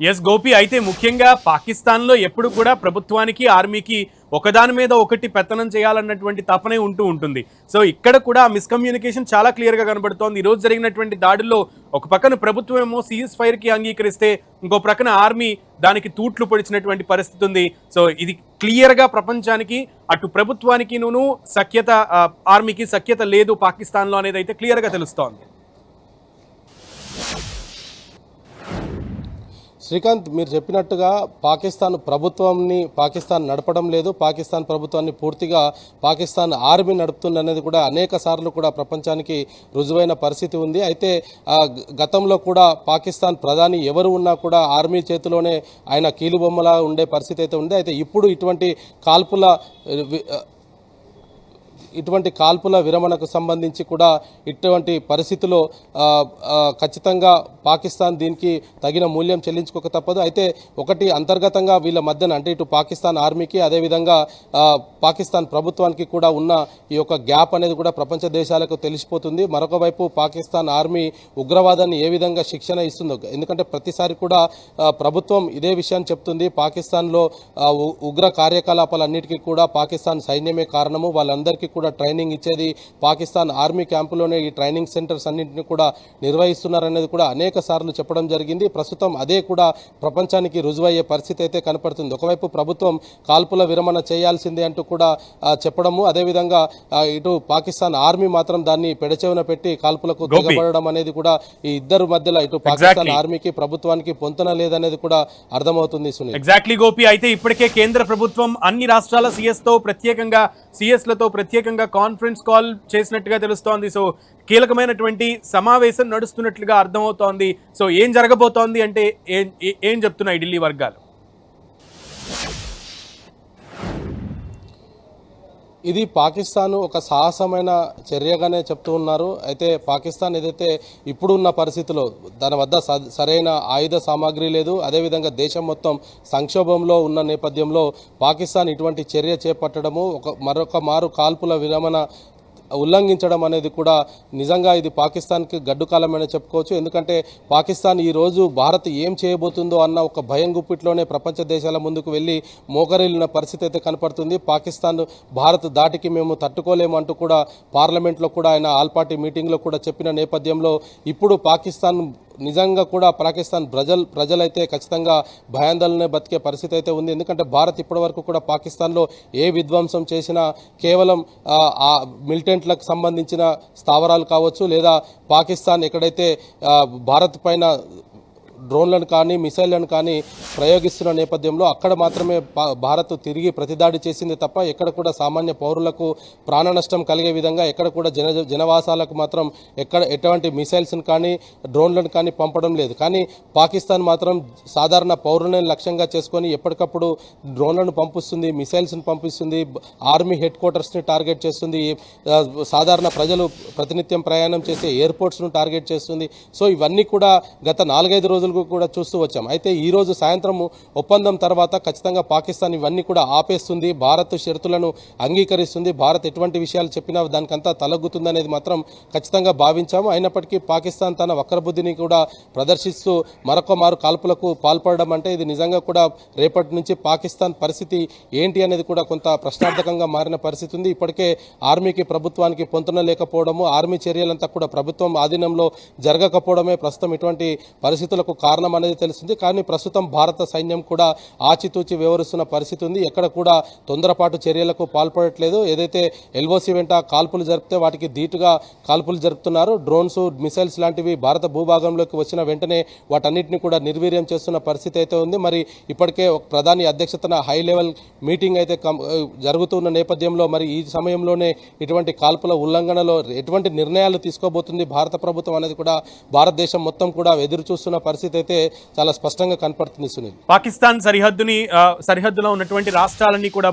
Yes Gopi, అయితే ముఖ్యంగా పాకిస్తాన్లో ఎప్పుడు కూడా ప్రభుత్వానికి ఆర్మీకి ఒకదాని మీద ఒకటి పెత్తనం చేయాలన్నటువంటి తపనే ఉంటూ ఉంటుంది. సో ఇక్కడ కూడా ఆ మిస్కమ్యూనికేషన్ చాలా క్లియర్గా కనబడుతోంది. ఈరోజు జరిగినటువంటి దాడుల్లో ఒక పక్కన ప్రభుత్వం ఏమో సీజ్ ఫైర్కి అంగీకరిస్తే ఇంకో ప్రక్కన ఆర్మీ దానికి తూట్లు పొడిచినటువంటి పరిస్థితి ఉంది. సో ఇది క్లియర్గా ప్రపంచానికి అటు ప్రభుత్వానికి సఖ్యత, ఆర్మీకి సఖ్యత లేదు పాకిస్తాన్లో అనేది అయితే క్లియర్గా తెలుస్తోంది. శ్రీకాంత్, మీరు చెప్పినట్టుగా పాకిస్తాన్ నడపడం లేదు, పాకిస్తాన్ ప్రభుత్వాన్ని పూర్తిగా పాకిస్తాన్ ఆర్మీ నడుపుతుందనేది కూడా అనేక సార్లు కూడా ప్రపంచానికి రుజువైన పరిస్థితి ఉంది. అయితే గతంలో కూడా పాకిస్తాన్ ప్రధాని ఎవరు ఉన్నా కూడా ఆర్మీ చేతిలోనే ఆయన కీలుబొమ్మలా ఉండే పరిస్థితి అయితే ఉంది. అయితే ఇప్పుడు ఇటువంటి కాల్పుల విరమణకు సంబంధించి కూడా ఇటువంటి పరిస్థితిలో ఖచ్చితంగా పాకిస్తాన్ దీనికి తగిన మూల్యం చెల్లించుకోక తప్పదు. అయితే ఒకటి అంతర్గతంగా వీళ్ళ మధ్యన, అంటే ఇటు పాకిస్తాన్ ఆర్మీకి అదేవిధంగా పాకిస్తాన్ ప్రభుత్వానికి కూడా ఉన్న ఈ యొక్క గ్యాప్ అనేది కూడా ప్రపంచ దేశాలకు తెలిసిపోతుంది. మరొక వైపు పాకిస్తాన్ ఆర్మీ ఉగ్రవాదాన్ని ఏ విధంగా శిక్షణ ఇస్తుందో, ఎందుకంటే ప్రతిసారి కూడా ప్రభుత్వం ఇదే విషయాన్ని చెప్తుంది. పాకిస్తాన్లో ఉగ్ర కార్యకలాపాలన్నిటికీ కూడా పాకిస్తాన్ సైన్యమే కారణము, వాళ్ళందరికీ కూడా ట్రైనింగ్ ఇచ్చేది పాకిస్తాన్ ఆర్మీ క్యాంపులోనే ఈ ట్రైనింగ్ సెంటర్స్ అన్నింటినీ కూడా నిర్వహిస్తున్నారనేది కూడా అనేక సార్లు చెప్పడం జరిగింది. ప్రస్తుతం అదే కూడా ప్రపంచానికి రుజువయ్యే పరిస్థితి అయితే కనపడుతుంది. ఒకవైపు ప్రభుత్వం కాల్పుల విరమణ చేయాల్సిందే అంటూ కూడా చెప్పడము, అదేవిధంగా ఇటు పాకిస్తాన్ ఆర్మీ మాత్రం దాన్ని పెడచెవిన పెట్టి కాల్పులకు దిగబడడం అనేది కూడా ఈ ఇద్దరు మధ్యలో ఇటు పాకిస్తాన్ ఆర్మీకి ప్రభుత్వానికి పొంతన లేదనేది కూడా అర్థమవుతుంది. సునీల్, ఎగ్జాక్ట్లీ గోపి. అయితే ఇప్పటికే కేంద్ర ప్రభుత్వం అన్ని రాష్ట్రాల సిఎస్లతో ప్రత్యేకంగా కాన్ఫరెన్స్ కాల్ చేసినట్టుగా తెలుస్తోంది. సో కీలకమైనటువంటి సమావేశం నడుస్తున్నట్లుగా అర్థమవుతోంది. సో ఏం జరగబోతోంది అంటే ఏం చెప్తున్నాయి ఢిల్లీ వర్గాలు? ఇది పాకిస్తాన్ ఒక సాహసమైన చర్యగానే చెప్తూ ఉన్నారు. అయితే పాకిస్తాన్ ఏదైతే ఇప్పుడున్న పరిస్థితిలో తన వద్ద సరైన ఆయుధ సామాగ్రి లేదు, అదేవిధంగా దేశం మొత్తం సంక్షోభంలో ఉన్న నేపథ్యంలో పాకిస్తాన్ ఇటువంటి చర్య చేపట్టడము, మరొక మారు కాల్పుల విరమణ ఉల్లంఘించడం అనేది కూడా నిజంగా ఇది పాకిస్తాన్కి గడ్డుకాలమని చెప్పుకోవచ్చు. ఎందుకంటే పాకిస్తాన్ ఈరోజు భారత్ ఏం చేయబోతుందో అన్న ఒక భయం గుప్పిట్లోనే ప్రపంచ దేశాల ముందుకు వెళ్ళి మోకరిల్లిన పరిస్థితి అయితే కనపడుతుంది. పాకిస్తాన్ భారత్ దాటికి మేము తట్టుకోలేము అంటూ కూడా పార్లమెంట్లో కూడా ఆయన ఆల్ పార్టీ మీటింగ్లో కూడా చెప్పిన నేపథ్యంలో ఇప్పుడు పాకిస్తాన్ నిజంగా కూడా పాకిస్తాన్ ప్రజలైతే ఖచ్చితంగా భయాందోళన బతికే పరిస్థితి అయితే ఉంది. ఎందుకంటే భారత్ ఇప్పటివరకు కూడా పాకిస్తాన్లో ఏ విధ్వంసం చేసినా కేవలం మిలిటెంట్లకు సంబంధించిన స్థావరాలు కావచ్చు, లేదా పాకిస్తాన్ ఎక్కడైతే భారత్ పైన డ్రోన్లను కానీ మిసైళ్లను కానీ ప్రయోగిస్తున్న నేపథ్యంలో అక్కడ మాత్రమే భారత్ తిరిగి ప్రతిదాడి చేసింది తప్ప ఎక్కడ కూడా సామాన్య పౌరులకు ప్రాణ నష్టం కలిగే విధంగా ఎక్కడ కూడా జనవాసాలకు మాత్రం ఎటువంటి మిసైల్స్ను కానీ డ్రోన్లను కానీ పంపడం లేదు. కానీ పాకిస్తాన్ మాత్రం సాధారణ పౌరులను లక్ష్యంగా చేసుకొని ఎప్పటికప్పుడు డ్రోన్లను పంపిస్తుంది, మిసైల్స్ను పంపిస్తుంది, ఆర్మీ హెడ్ క్వార్టర్స్ని టార్గెట్ చేస్తుంది, సాధారణ ప్రజలు ప్రతినిత్యం ప్రయాణం చేసే ఎయిర్పోర్ట్స్ను టార్గెట్ చేస్తుంది. సో ఇవన్నీ కూడా గత 4-5 రోజులు కూడా చూస్తూ వచ్చాం. అయితే ఈ రోజు సాయంత్రం ఒప్పందం తర్వాత ఖచ్చితంగా పాకిస్తాన్ ఇవన్నీ కూడా ఆపేస్తుంది, భారత్ షరతులను అంగీకరిస్తుంది, భారత్ ఎటువంటి విషయాలు చెప్పినా దానికంతా తలగ్గుతుందనేది మాత్రం ఖచ్చితంగా భావించాము. అయినప్పటికీ పాకిస్తాన్ తన వక్రబుద్ధిని కూడా ప్రదర్శిస్తూ మరొక మారు కాల్పులకు పాల్పడడం అంటే ఇది నిజంగా కూడా రేపటి నుంచి పాకిస్తాన్ పరిస్థితి ఏంటి అనేది కూడా కొంత ప్రశ్నార్థకంగా మారిన పరిస్థితి ఉంది. ఇప్పటికే ఆర్మీకి ప్రభుత్వానికి పొంతన లేకపోవడము, ఆర్మీ చర్యలంతా కూడా ప్రభుత్వం ఆధీనంలో జరగకపోవడమే ప్రస్తుతం ఇటువంటి పరిస్థితులకు కారణం అనేది తెలిసింది. కానీ ప్రస్తుతం భారత సైన్యం కూడా ఆచితూచి వ్యవహరిస్తున్న పరిస్థితి ఉంది. ఎక్కడ కూడా తొందరపాటు చర్యలకు పాల్పడట్లేదు. ఏదైతే ఎల్ఓసి వెంట కాల్పులు జరిపితే వాటికి ధీటుగా కాల్పులు జరుపుతున్నారు. డ్రోన్స్, మిసైల్స్ లాంటివి భారత భూభాగంలోకి వచ్చిన వెంటనే వాటన్నిటిని కూడా నిర్వీర్యం చేస్తున్న పరిస్థితి అయితే ఉంది. మరి ఇప్పటికే ఒక ప్రధాని అధ్యక్షతన హై లెవెల్ మీటింగ్ అయితే జరుగుతున్న నేపథ్యంలో మరి ఈ సమయంలోనే ఇటువంటి కాల్పుల ఉల్లంఘనలో ఎటువంటి నిర్ణయాలు తీసుకోబోతుంది భారత ప్రభుత్వం అనేది కూడా భారతదేశం మొత్తం కూడా ఎదురు చూస్తున్న పరిస్థితి అయితే చాలా స్పష్టంగా కనపడుతుంది. సునీల్, పాకిస్తాన్ సరిహద్దులో ఉన్నటువంటి రాష్ట్రాలన్నీ కూడా